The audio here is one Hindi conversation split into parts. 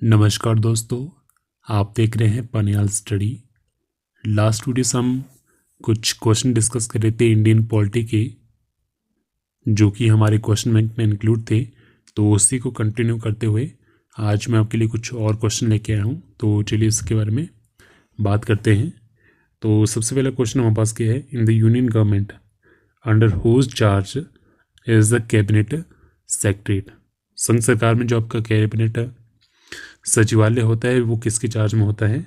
नमस्कार दोस्तों, आप देख रहे हैं पनियाल स्टडी। लास्ट वीडियो से हम कुछ क्वेश्चन डिस्कस कर रहे थे इंडियन पॉलिटी के, जो कि हमारे क्वेश्चन बैंक में इंक्लूड थे। तो उसी को कंटिन्यू करते हुए आज मैं आपके लिए कुछ और क्वेश्चन लेके आया हूँ। तो चलिए इसके बारे में बात करते हैं। तो सबसे पहला क्वेश्चन हमारे पास क्या है, in the union government under whose charge is the cabinet secretariat. संघ सरकार में जो आपका कैबिनेट सचिवालय होता है वो किसके चार्ज में होता है?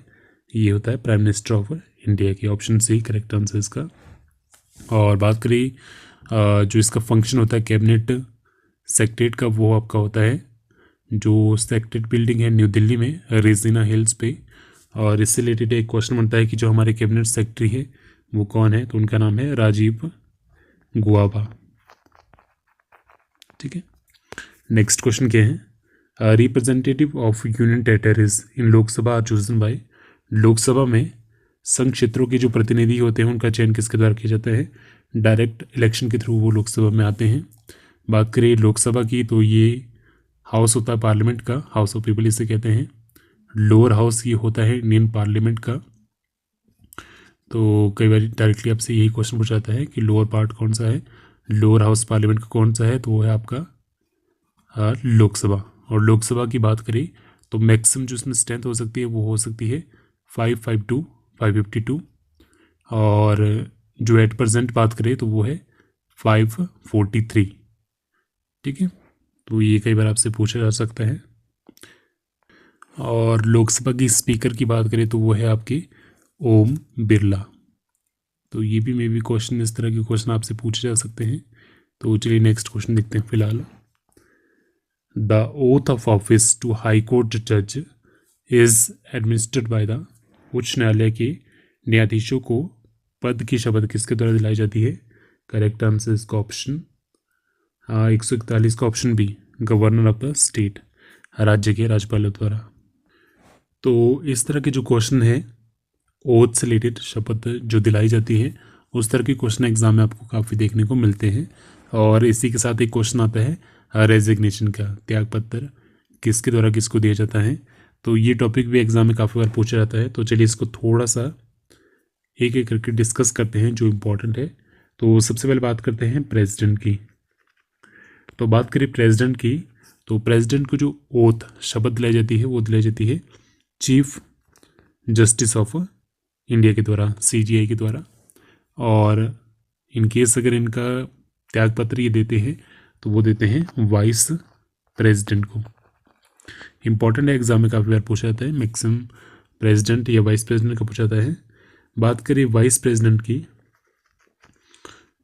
ये होता है प्राइम मिनिस्टर ऑफ इंडिया की। ऑप्शन सी करेक्ट आंसर इसका। और बात करें जो इसका फंक्शन होता है कैबिनेट सेक्रेटरीट का, वो आपका होता है जो सेक्रेटरीट बिल्डिंग है न्यू दिल्ली में रेजिना हिल्स पे। और इससे रिलेटेड एक क्वेश्चन बनता है कि जो हमारे कैबिनेट सेक्रेटरी है वो कौन है, तो उनका नाम है राजीव गुआबा। ठीक है, नेक्स्ट क्वेश्चन क्या है, representative of union territories in Lok Sabha are chosen by. Lok Sabha में संघ क्षेत्रों के जो प्रतिनिधि होते हैं उनका चयन किसके द्वारा किया जाता है? डायरेक्ट इलेक्शन के थ्रू वो लोकसभा में आते हैं। बात करें लोकसभा की तो ये हाउस होता है पार्लियामेंट का, हाउस ऑफ पीपल इसे कहते हैं। लोअर हाउस ये होता है इंडियन पार्लियामेंट का। तो कई बार डायरेक्टली आपसे यही क्वेश्चन पूछा जाता है कि लोअर पार्ट कौन सा है, लोअर हाउस पार्लियामेंट का कौन सा है, तो वो है आपका लोकसभा। और लोकसभा की बात करें तो मैक्सिमम जो इसमें स्ट्रेंथ हो सकती है वो हो सकती है 552 552। और जो एट परसेंट बात करें तो वो है 543। ठीक है, तो ये कई बार आपसे पूछा जा सकता है। और लोकसभा की स्पीकर की बात करें तो वो है आपके ओम बिरला। तो ये भी मे बी क्वेश्चन, इस तरह के क्वेश्चन आपसे पूछे जा सकते हैं। तो चलिए नेक्स्ट क्वेश्चन देखते हैं फिलहाल। The oath of office to high court जज इज एडमिनिस्ट्रेड बाय द। उच्च न्यायालय के न्यायाधीशों को पद की शपथ किसके द्वारा दिलाई जाती है? करेक्ट आंसर इसका ऑप्शन 141 का option B, governor of the state, राज्य के राज्यपालों द्वारा। तो इस तरह के जो क्वेश्चन है ओथ से रिलेटेड, शपथ जो दिलाई जाती है, उस तरह के क्वेश्चन एग्जाम में आपको काफ़ी देखने को मिलते हैं। और इसी के साथ एक क्वेश्चन आता है रेजिग्नेशन का, त्यागपत्र किसके द्वारा किसको दिया जाता है। तो ये टॉपिक भी एग्जाम में काफ़ी बार पूछा जाता है। तो चलिए इसको थोड़ा सा एक एक करके डिस्कस करते हैं जो इम्पोर्टेंट है। तो सबसे पहले बात करते हैं प्रेसिडेंट की। तो बात करें प्रेसिडेंट की तो प्रेसिडेंट को जो ओथ शपथ दिलाई जाती है वो दिलाई जाती है चीफ जस्टिस ऑफ इंडिया के द्वारा, CJI के द्वारा। और इन केस अगर इनका त्यागपत्र ये देते हैं तो वो देते हैं वाइस प्रेसिडेंट को। इम्पॉर्टेंट है, एग्जाम में काफ़ी बार पूछा जाता है, मैक्सिमम प्रेसिडेंट या वाइस प्रेसिडेंट का पूछा जाता है। बात करें वाइस प्रेसिडेंट की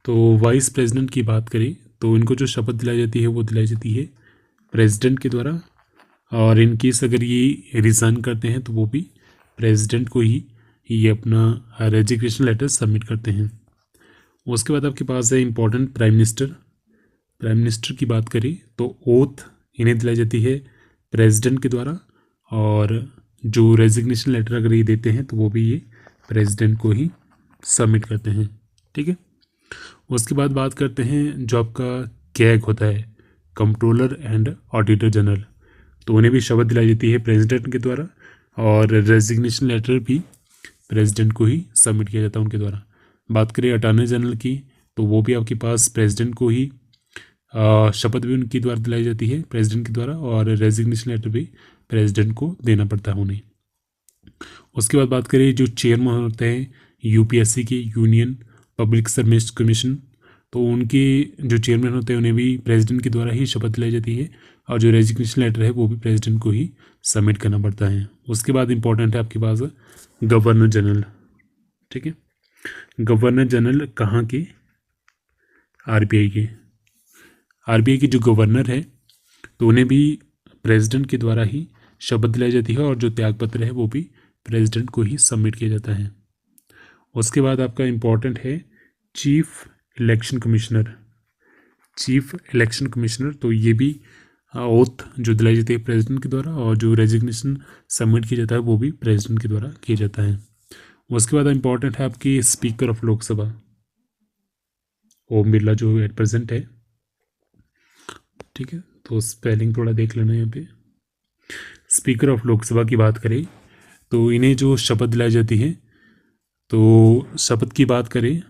तो वाइस प्रेसिडेंट की बात करें तो इनको जो शपथ दिलाई जाती है वो दिलाई जाती है प्रेसिडेंट के द्वारा। और इन केस अगर ये रिज़ाइन करते हैं तो वो भी प्रेसिडेंट को ही ये अपना रेजिग्नेशन लेटर सबमिट करते हैं। उसके बाद आपके पास है important prime minister. Prime minister की बात करें तो ओथ इन्हें दिलाई जाती है प्रेसिडेंट के द्वारा। और जो रेजिग्नेशन लेटर अगर ये देते हैं तो वो भी ये प्रेसिडेंट को ही सबमिट करते हैं। ठीक है, उसके बाद बात करते हैं जो आपका कैग होता है, कंट्रोलर एंड ऑडिटर जनरल। तो उन्हें भी शपथ दिलाई जाती है प्रेसिडेंट के द्वारा। और रेजिग्नेशन लेटर भी प्रेसिडेंट को ही सबमिट किया जाता है उनके द्वारा। बात करें अटॉर्नी जनरल की तो वो भी आपके पास प्रेसिडेंट को ही शपथ भी उनकी द्वारा दिलाई जाती है प्रेसिडेंट के द्वारा। और रेजिग्नेशन लेटर भी प्रेसिडेंट को देना पड़ता है उन्हें। उसके बाद बात करें जो चेयरमैन होते हैं UPSC के, यूनियन पब्लिक सर्विस कमीशन, तो उनके जो चेयरमैन होते हैं उन्हें भी प्रेसिडेंट के द्वारा ही शपथ दिलाई जाती है। और जो रेजिग्नेशन लेटर है वो भी प्रेसिडेंट को ही सबमिट करना पड़ता है। उसके बाद इंपॉर्टेंट है आपके पास गवर्नर जनरल। ठीक है, गवर्नर जनरल कहाँ के? RBI के। RBI के जो गवर्नर है तो उन्हें भी प्रेसिडेंट के द्वारा ही शपथ दिलाई जाती है। और जो त्यागपत्र है वो भी प्रेसिडेंट को ही सबमिट किया जाता है। उसके बाद आपका इम्पोर्टेंट है chief election commissioner. Chief election commissioner, तो ये भी ओथ जो दिलाई जाती है प्रेसिडेंट के द्वारा। और जो रेजिग्नेशन सबमिट किया जाता है वो भी प्रेसिडेंट के द्वारा किया जाता है। उसके बाद इम्पोर्टेंट है आपकी स्पीकर ऑफ लोकसभा, ओम बिरला जो एट प्रेजेंट है। ठीक है, तो स्पेलिंग थोड़ा देख लेना यहाँ पे। स्पीकर ऑफ लोकसभा की बात करें तो इन्हें जो शपथ दिलाई जाती है, तो शपथ की बात करें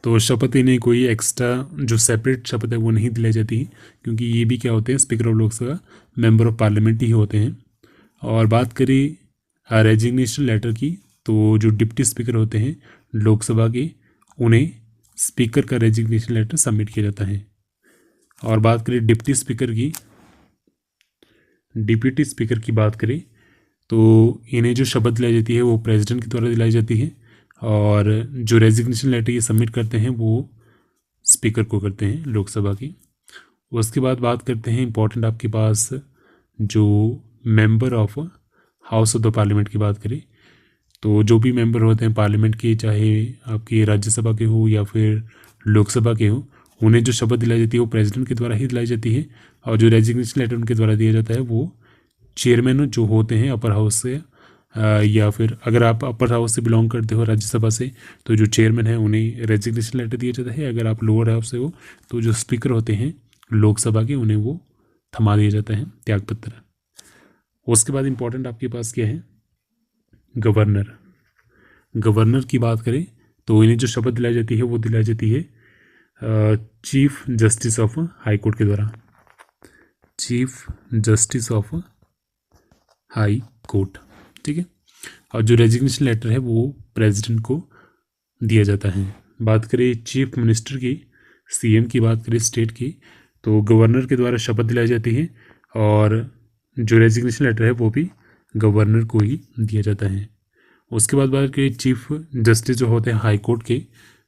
तो शपथ इन्हें कोई एक्स्ट्रा जो सेपरेट शपथ है वो नहीं दिलाई जाती है, क्योंकि ये भी क्या होते हैं, speaker of Lok Sabha member of parliament ही होते हैं। और बात करें रेजिग्नेशन लेटर की, तो जो डिप्टी स्पीकर होते हैं लोकसभा के, उन्हें स्पीकर का रेजिग्नेशन लेटर सबमिट किया जाता है। और बात करें डिप्टी स्पीकर की बात करें तो इन्हें जो शपथ दिलाई जाती है वो प्रेसिडेंट के द्वारा दिलाई जाती है, और जो रेजिग्नेशन लेटर ये सबमिट करते हैं वो स्पीकर को करते हैं लोकसभा की। उसके बाद बात करते हैं इंपॉर्टेंट आपके पास जो member of house of the parliament की बात करें, तो जो भी मेंबर होते हैं पार्लियामेंट के, चाहे आपकी राज्यसभा के हो या फिर लोकसभा के हो, उन्हें जो शपथ दिलाई जाती है वो प्रेसिडेंट के द्वारा ही दिलाई जाती है, और जो रेजिग्नेशन लेटर उनके द्वारा दिया जाता है वो चेयरमैन जो होते हैं अपर हाउस से, या फिर अगर आप अपर हाउस से बिलोंग करते हो राज्यसभा से, तो जो चेयरमैन है उन्हें रेजिग्नेशन लेटर दिया जाता है। अगर आप लोअर हाउस से हो तो जो स्पीकर होते हैं लोकसभा के, उन्हें वो थमा दिया जाता है त्यागपत्र। उसके बाद इंपॉर्टेंट आपके पास क्या है, गवर्नर की बात करें तो इन्हें जो शपथ दिलाई जाती है वो दिलाई जाती है chief justice of high court के द्वारा, chief justice of high court, ठीक है। और जो रेजिग्नेशन लेटर है वो प्रेसिडेंट को दिया जाता है। बात करें चीफ मिनिस्टर की, सीएम की बात करें स्टेट की, तो गवर्नर के द्वारा शपथ दिलाई जाती है, और जो रेजिग्नेशन लेटर है वो भी गवर्नर को ही दिया जाता है। उसके बाद बात करें चीफ जस्टिस जो होते हैं हाई कोर्ट के,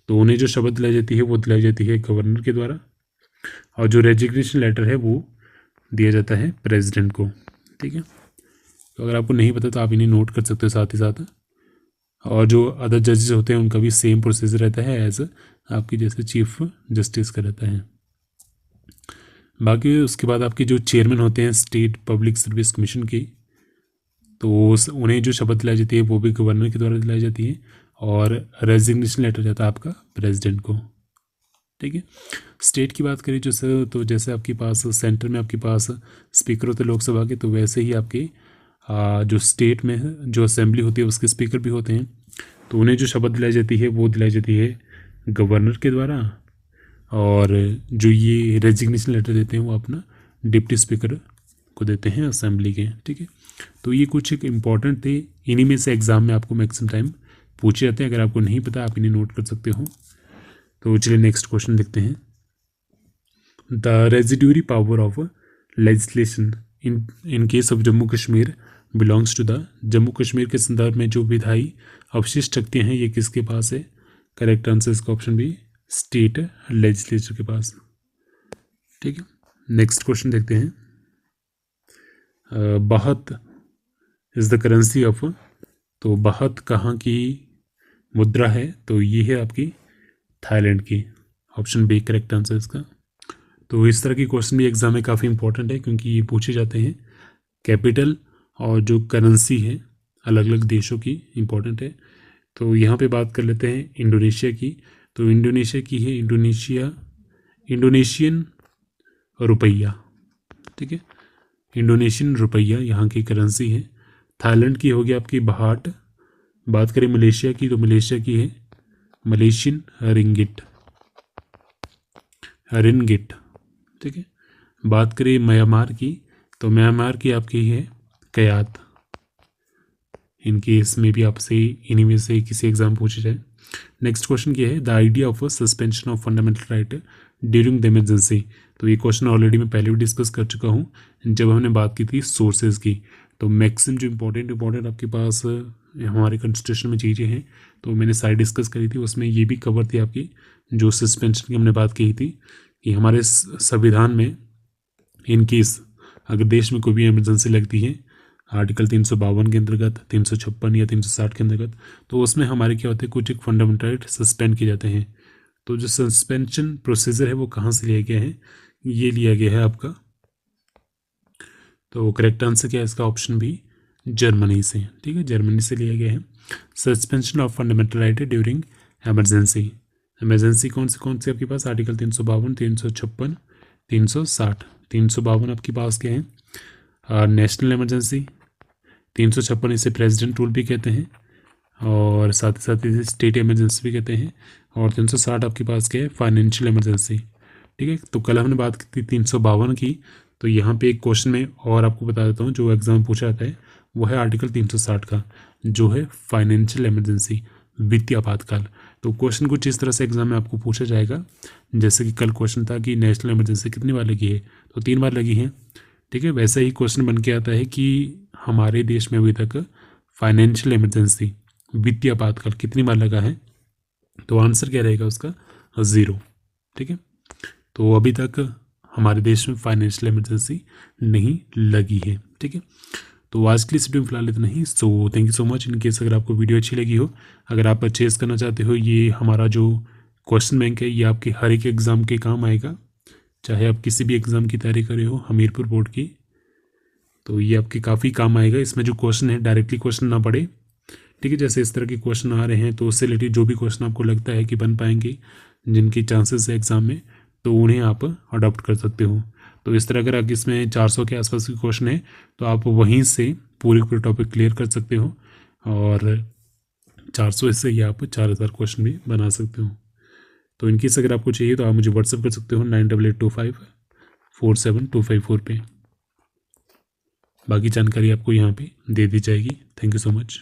तो उन्हें जो शपथ दिलाई जाती है वो दिलाई जाती है गवर्नर के द्वारा, और जो रेजिग्नेशन लेटर है वो दिया जाता है प्रेसिडेंट को, ठीक है। तो अगर आपको नहीं पता तो आप इन्हें नोट कर सकते हो साथ ही साथ। और जो अदर जजेस होते हैं उनका भी सेम प्रोसीजर रहता है एज आपकी जैसे चीफ जस्टिस का रहता है। बाकी उसके बाद आपके जो चेयरमैन होते हैं स्टेट पब्लिक सर्विस कमीशन की, तो उन्हें जो शपथ दिलाई जाती है वो भी गवर्नर के द्वारा दिलाई जाती है, और रेजिग्नेशन लेटर जाता है आपका प्रेसिडेंट को, ठीक है। स्टेट की बात करें जैसे, तो जैसे आपके पास सेंटर में आपके पास स्पीकर होते हैं लोकसभा के, तो वैसे ही आपके जो स्टेट में जो असेंबली होती है उसके स्पीकर भी होते हैं, तो उन्हें जो शपथ दिलाई जाती है वो दिलाई जाती है गवर्नर के द्वारा, और जो ये रेजिग्नेशन लेटर देते हैं वो अपना डिप्टी स्पीकर को देते हैं असेंबली के, ठीक है। तो ये कुछ एक इम्पॉर्टेंट थे, इन्हीं में से एग्जाम में आपको मैक्सिमम टाइम पूछे जाते हैं। अगर आपको नहीं पता आप इन्हें नोट कर सकते हो। तो चलिए नेक्स्ट क्वेश्चन देखते हैं। The residuary power of legislation in case of Jammu Kashmir belongs to the, Jammu Kashmir के संदर्भ में जो विधायी अवशिष्ट शक्तियाँ हैं ये किसके पास है? करेक्ट आंसर इसका ऑप्शन बी, स्टेट लेजिस्लेचर के पास, ठीक है। नेक्स्ट क्वेश्चन देखते हैं। बाहत इज द करेंसी ऑफ, तो बाहत कहाँ की मुद्रा है? तो ये है आपकी थाईलैंड की, ऑप्शन बी करेक्ट आंसर इसका। तो इस तरह की क्वेश्चन भी एग्जाम में काफ़ी इंपॉर्टेंट है, क्योंकि ये पूछे जाते हैं। कैपिटल और जो करेंसी है अलग अलग देशों की इंपॉर्टेंट है। तो यहाँ पे बात कर लेते हैं इंडोनेशिया की। तो इंडोनेशिया की है इंडोनेशियन रुपया, ठीक है। इंडोनेशियन रुपया यहाँ की करेंसी है। थाईलैंड की होगी आपकी बहाट। बात करें मलेशिया की, तो मलेशिया की है मलेशियन रिंगिट, ठीक है। बात करें म्यांमार की, तो म्यांमार की आपकी है कयात। इनके इसमें भी आपसे इन्हीं में से किसी एग्जाम पूछे जाए। नेक्स्ट क्वेश्चन क्या है? The idea of suspension of fundamental right during the emergency. तो ये क्वेश्चन ऑलरेडी मैं पहले भी डिस्कस कर चुका हूँ जब हमने बात की थी सोर्सेज की। तो मैक्सिमम जो इंपॉर्टेंट आपके पास हमारे कॉन्स्टिट्यूशन में चीज़ें हैं, तो मैंने सारी डिस्कस करी थी, उसमें ये भी कवर थी आपकी जो सस्पेंशन की हमने बात की थी कि हमारे संविधान में इन केस अगर देश में कोई भी इमरजेंसी लगती है आर्टिकल 352 के अंतर्गत, 356 या 360 के अंतर्गत, तो उसमें हमारे क्या होते हैं कुछ एक फंडामेंटल राइट सस्पेंड किए जाते हैं। तो जो सस्पेंशन प्रोसीजर है वो कहाँ से लिया गया है? ये लिया गया है आपका, तो करेक्ट आंसर क्या है इसका? ऑप्शन भी जर्मनी से, ठीक है, जर्मनी से लिया गया है। Suspension of fundamental right during emergency. Emergency कौन से आपके पास? आर्टिकल 352, 356, 360। 352 आपके पास क्या है? नेशनल इमरजेंसी, 356 इसे प्रेसिडेंट रूल भी कहते हैं, और साथ ही साथ इसे स्टेट इमरजेंसी भी कहते हैं, और 360 आपके पास क्या है, फाइनेंशियल इमरजेंसी। ठीक है, तो कल हमने बात की थी 352 की, तो यहाँ पे एक क्वेश्चन में और आपको बता देता हूँ जो एग्जाम पूछा जाता है, वो है आर्टिकल 360 का, जो है फाइनेंशियल इमरजेंसी, वित्तीय आपातकाल। तो क्वेश्चन कुछ इस तरह से एग्जाम में आपको पूछा जाएगा, जैसे कि कल क्वेश्चन था कि नेशनल इमरजेंसी कितनी बार लगी है, तो 3 बार लगी है। ठीक है, वैसे ही क्वेश्चन बन के आता है कि हमारे देश में अभी तक फाइनेंशियल इमरजेंसी, वित्तीय आपातकाल कितनी बार लगा है, तो आंसर क्या रहेगा उसका, 0। ठीक है, तो अभी तक हमारे देश में फाइनेंशियल इमरजेंसी नहीं लगी है। ठीक है, तो आज के लिए इस वीडियो में फिलहाल इतना ही। So thank you so much. In case अगर आपको वीडियो अच्छी लगी हो, अगर आप परचेज करना चाहते हो, ये हमारा जो क्वेश्चन बैंक है ये आपके हर एक एग्ज़ाम के काम आएगा, चाहे आप किसी भी एग्ज़ाम की तैयारी कर रहे हो, हमीरपुर बोर्ड की, तो ये आपके काफ़ी काम आएगा। इसमें जो क्वेश्चन है डायरेक्टली क्वेश्चन ना पढ़े, ठीक है, जैसे इस तरह के क्वेश्चन आ रहे हैं, तो उससे रिलेटेड जो भी क्वेश्चन आपको लगता है कि बन पाएंगे, जिनकी चांसेस है एग्ज़ाम में, तो उन्हें आप अडॉप्ट कर सकते हो। तो इस तरह अगर इसमें 400 के आसपास के क्वेश्चन है, तो आप वहीं से पूरे टॉपिक क्लियर कर सकते हो, और 400 से ही आप 4000 क्वेश्चन भी बना सकते हो। तो इनकेस अगर आपको चाहिए तो आप मुझे व्हाट्सअप कर सकते हो 9882547254 पे। बाकी जानकारी आपको यहाँ पे दे दी जाएगी। Thank you so much.